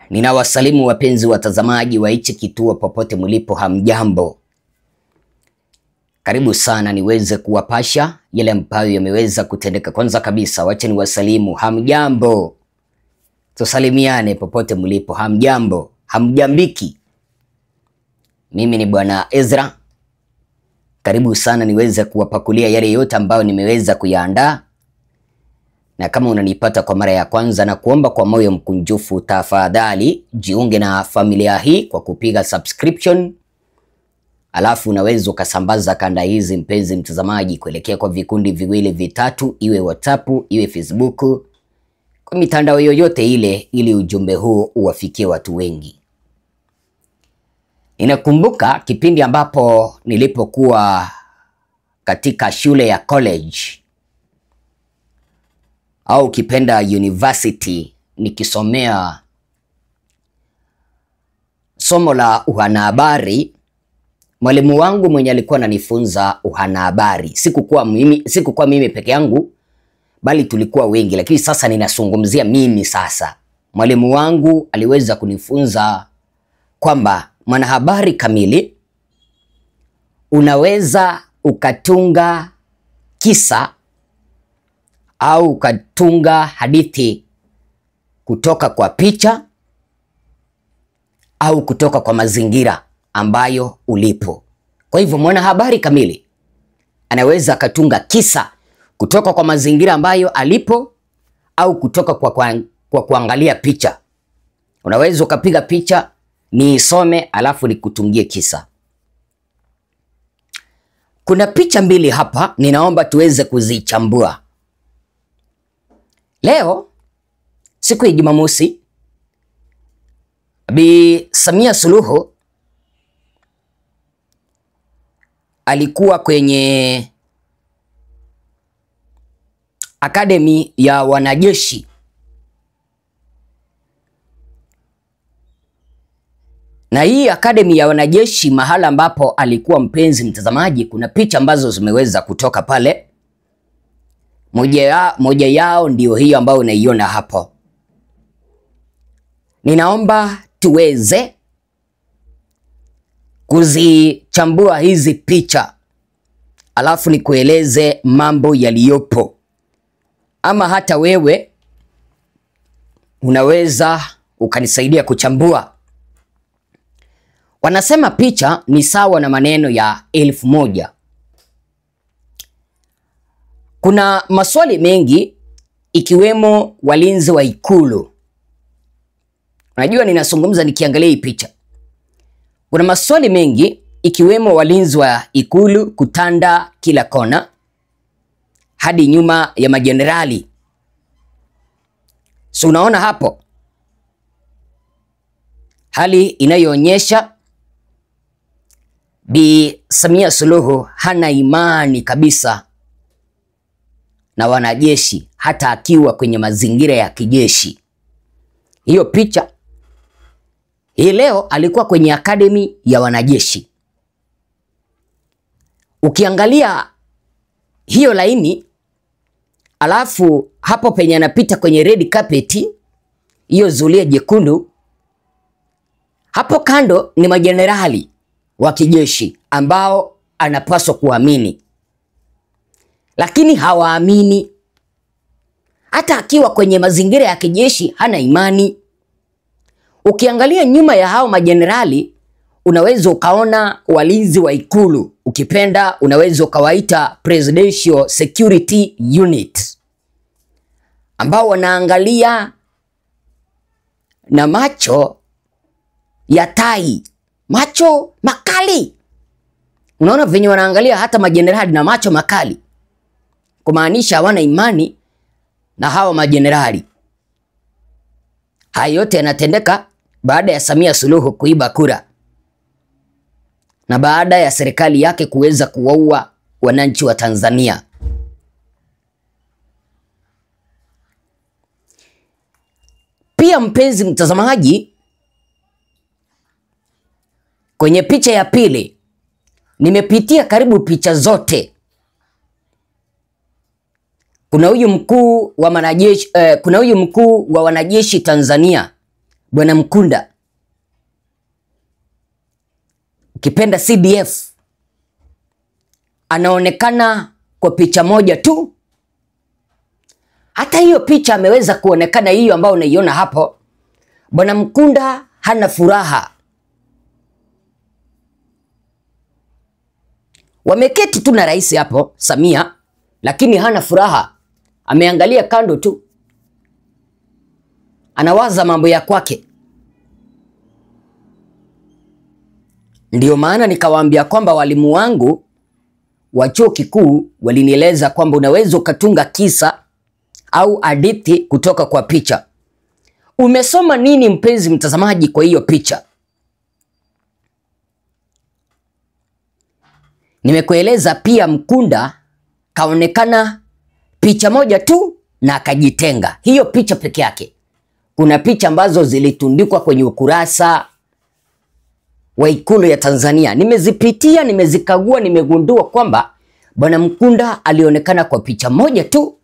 Ninawasalimu wapenzi watazamaji wa hichi kituo popote mlipo, hamjambo. Karibu sana niweze kuwapasha yale ambayo yameweza kutendeka. Kwanza kabisa wacha niwasalimu, hamjambo. Tusalimiane popote mlipo, hamjambo, hamjambiki. Mimi ni Bwana Ezra. Karibu sana niweze kuwapakulia yale yote ambayo nimeweza kuyaandaa. Na kama unanipata kwa mara ya kwanza, na kuomba kwa moyo mkunjufu, tafadhali jiunge na familia hii kwa kupiga subscription. Alafu unaweza ukasambaza kanda hizi, mpenzi mtazamaji, kuelekea kwa vikundi viwili vitatu, iwe WhatsApp, iwe Facebook, kwa mitandao yoyote ile, ili ujumbe huu uwafikie watu wengi. Ninakumbuka kipindi ambapo nilipokuwa katika shule ya college au kipenda university, nikisomea somo la uhanahabari. Mwalimu wangu mwenye alikuwa ananifunza uhanahabari, sikukuwa mimi peke yangu, bali tulikuwa wengi, lakini sasa ninazungumzia mimi sasa. Mwalimu wangu aliweza kunifunza kwamba mwanahabari kamili unaweza ukatunga kisa au ukatunga hadithi kutoka kwa picha au kutoka kwa mazingira ambayo ulipo. Kwa hivyo mwanahabari kamili anaweza akatunga kisa kutoka kwa mazingira ambayo alipo au kutoka kwa kuangalia picha. Unaweza ukapiga picha niisome alafu nikutungie kisa. Kuna picha mbili hapa, ninaomba tuweze kuzichambua. Leo siku ya Jumamosi, Bi Samia Suluhu alikuwa kwenye akademi ya wanajeshi, na hii akademi ya wanajeshi, mahala ambapo alikuwa, mpenzi mtazamaji, kuna picha ambazo zimeweza kutoka pale. Moja yao ndio hiyo ambayo unaiona hapo. Ninaomba tuweze kuzichambua hizi picha, alafu nikueleze mambo yaliyopo, ama hata wewe unaweza ukanisaidia kuchambua. Wanasema picha ni sawa na maneno ya 1000. Kuna maswali mengi, ikiwemo walinzi wa Ikulu. Unajua ninazungumza nikiangalia hii picha. Kuna maswali mengi, ikiwemo walinzi wa Ikulu kutanda kila kona hadi nyuma ya majenerali. So unaona hapo hali inayoonyesha Bi Samia Suluhu hana imani kabisa na wanajeshi, hata akiwa kwenye mazingira ya kijeshi. Hiyo picha hii leo alikuwa kwenye akademi ya wanajeshi. Ukiangalia hiyo laini, alafu hapo penye anapita kwenye red carpet, hiyo zulia jekundu, hapo kando ni majenerali wa kijeshi ambao anapaswa kuamini, lakini hawaamini. Hata akiwa kwenye mazingira ya kijeshi hana imani. Ukiangalia nyuma ya hao majenerali, unaweza ukaona walinzi wa Ikulu, ukipenda unaweza ukawaita Presidential Security Unit, ambao wanaangalia na macho ya tai, macho makali. Unaona venye wanaangalia hata majenerali na macho makali, kumaanisha hawana imani na hawa majenerali. Haya yote yanatendeka baada ya Samia Suluhu kuiba kura, na baada ya serikali yake kuweza kuwaua wananchi wa Tanzania. Pia mpenzi mtazamaji, kwenye picha ya pili nimepitia karibu picha zote. Kuna huyu mkuu wa wanajeshi Tanzania, Bwana Mkunda, ukipenda CDF, anaonekana kwa picha moja tu. Hata hiyo picha ameweza kuonekana, hiyo ambayo unaiona hapo, Bwana Mkunda hana furaha. Wameketi tu na rais hapo Samia, lakini hana furaha. Ameangalia kando tu, anawaza mambo ya kwake. Ndiyo maana nikawaambia kwamba walimu wangu wa chuo kikuu walinieleza kwamba unaweza ukatunga kisa au hadithi kutoka kwa picha. Umesoma nini mpenzi mtazamaji kwa hiyo picha? Nimekueleza pia Mkunda kaonekana picha moja tu na akajitenga. Hiyo picha peke yake. Kuna picha ambazo zilitundikwa kwenye ukurasa wa Ikulu ya Tanzania. Nimezipitia, nimezikagua, nimegundua kwamba Bwana Mkunda alionekana kwa picha moja tu.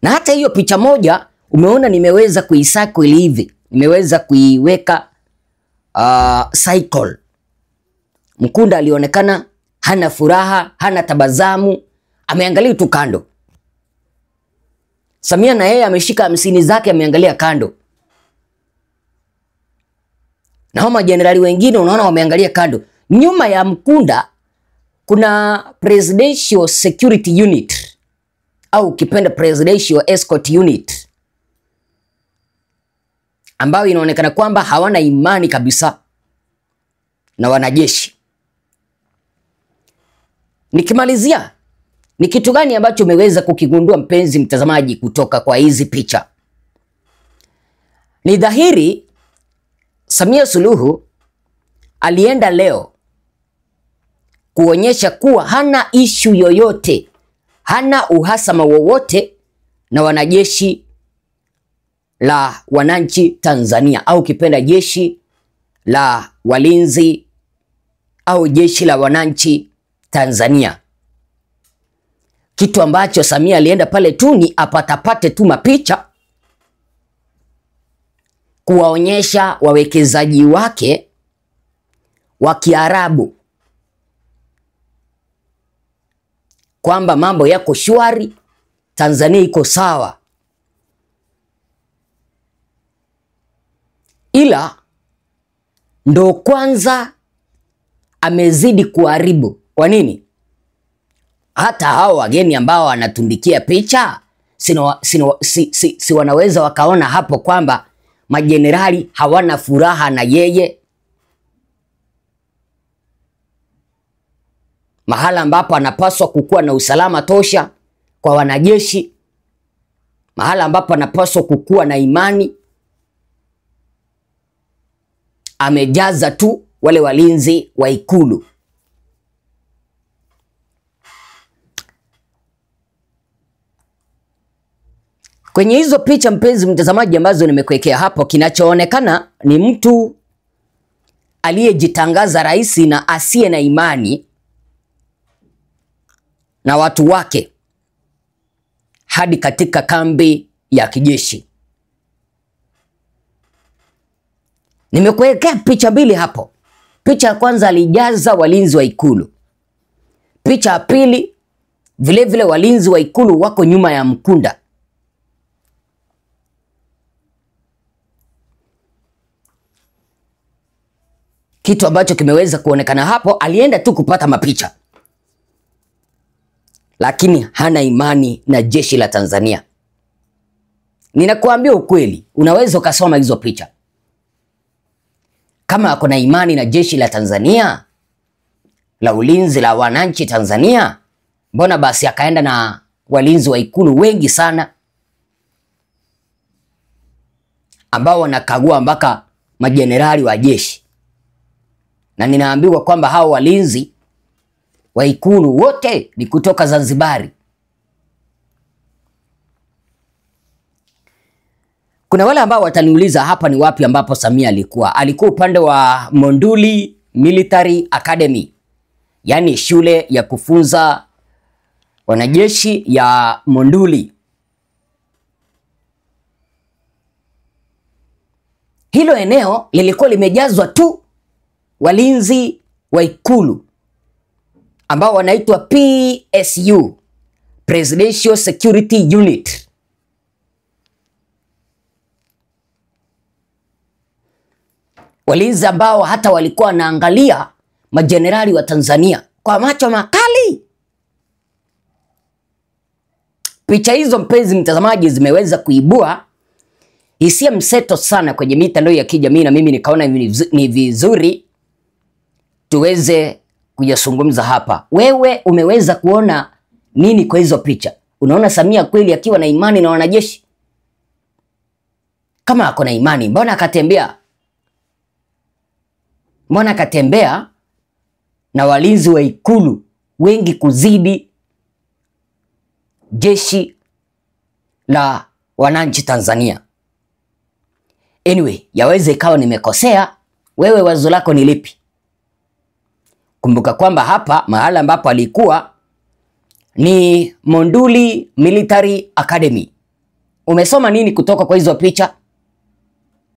Na hata hiyo picha moja umeona nimeweza kuisakili hivi. Nimeweza kuiweka cycle. Mkunda alionekana hana furaha, hana tabasamu, ameangalia tu kando. Samia na yeye ameshika 50 zake, ameangalia kando. Na hao majenerali wengine unaona wameangalia kando. Nyuma ya Mkunda kuna Presidential Security Unit au ukipenda Presidential Escort Unit, ambayo inaonekana kwamba hawana imani kabisa na wanajeshi. Nikimalizia, ni kitu gani ambacho umeweza kukigundua mpenzi mtazamaji kutoka kwa hizi picha? Ni dhahiri Samia Suluhu alienda leo kuonyesha kuwa hana ishu yoyote, hana uhasama wowote na wanajeshi la wananchi Tanzania, au kipenda jeshi la walinzi au jeshi la wananchi Tanzania. Kitu ambacho Samia alienda pale tu ni apatapate tu mapicha kuwaonyesha wawekezaji wake wa Kiarabu kwamba mambo yako shwari, Tanzania iko sawa. Ila ndo kwanza amezidi kuharibu. Kwa nini? Hata hao wageni ambao wanatundikia picha si wanaweza wakaona hapo kwamba majenerali hawana furaha na yeye. Mahala ambapo anapaswa kukuwa na usalama tosha kwa wanajeshi, mahala ambapo anapaswa kukuwa na imani, amejaza tu wale walinzi wa Ikulu. Kwenye hizo picha mpenzi mtazamaji ambazo nimekuwekea hapo, kinachoonekana ni mtu aliyejitangaza rais na asiye na imani na watu wake hadi katika kambi ya kijeshi. Nimekuwekea picha mbili hapo. Picha ya kwanza alijaza walinzi wa Ikulu. Picha ya pili vile walinzi wa Ikulu wako nyuma ya Mkunda. Kitu ambacho kimeweza kuonekana hapo, alienda tu kupata mapicha, lakini hana imani na jeshi la Tanzania. Ninakuambia ukweli, unaweza ukasoma hizo picha. Kama ako na imani na jeshi la Tanzania, la ulinzi la wananchi Tanzania, mbona basi akaenda na walinzi wa Ikulu wengi sana ambao wanakagua mpaka majenerali wa jeshi? Na ninaambiwa kwamba hao walinzi wa Ikulu wote ni kutoka Zanzibari. Kuna wale ambao wataniuliza hapa ni wapi ambapo Samia alikuwa. Alikuwa upande wa Monduli Military Academy, yani shule ya kufunza wanajeshi ya Monduli. Hilo eneo lilikuwa limejazwa tu walinzi wa Ikulu ambao wanaitwa PSU, Presidential Security Unit. Walinzi ambao hata walikuwa wanaangalia majenerali wa Tanzania kwa macho makali. Picha hizo, mpenzi mtazamaji, zimeweza kuibua hisia mseto sana kwenye mitandao ya kijamii, na mimi nikaona ni vizuri tuweze kuyazungumza hapa. Wewe umeweza kuona nini kwa hizo picha? Unaona Samia kweli akiwa na imani na wanajeshi? Kama ako na imani, mbona akatembea na walinzi wa Ikulu wengi kuzidi jeshi la wananchi Tanzania? Anyway, yaweze ikawa nimekosea. Wewe wazo lako ni lipi? Kumbuka kwamba hapa mahala ambapo alikuwa ni Monduli Military Academy. Umesoma nini kutoka kwa hizo picha?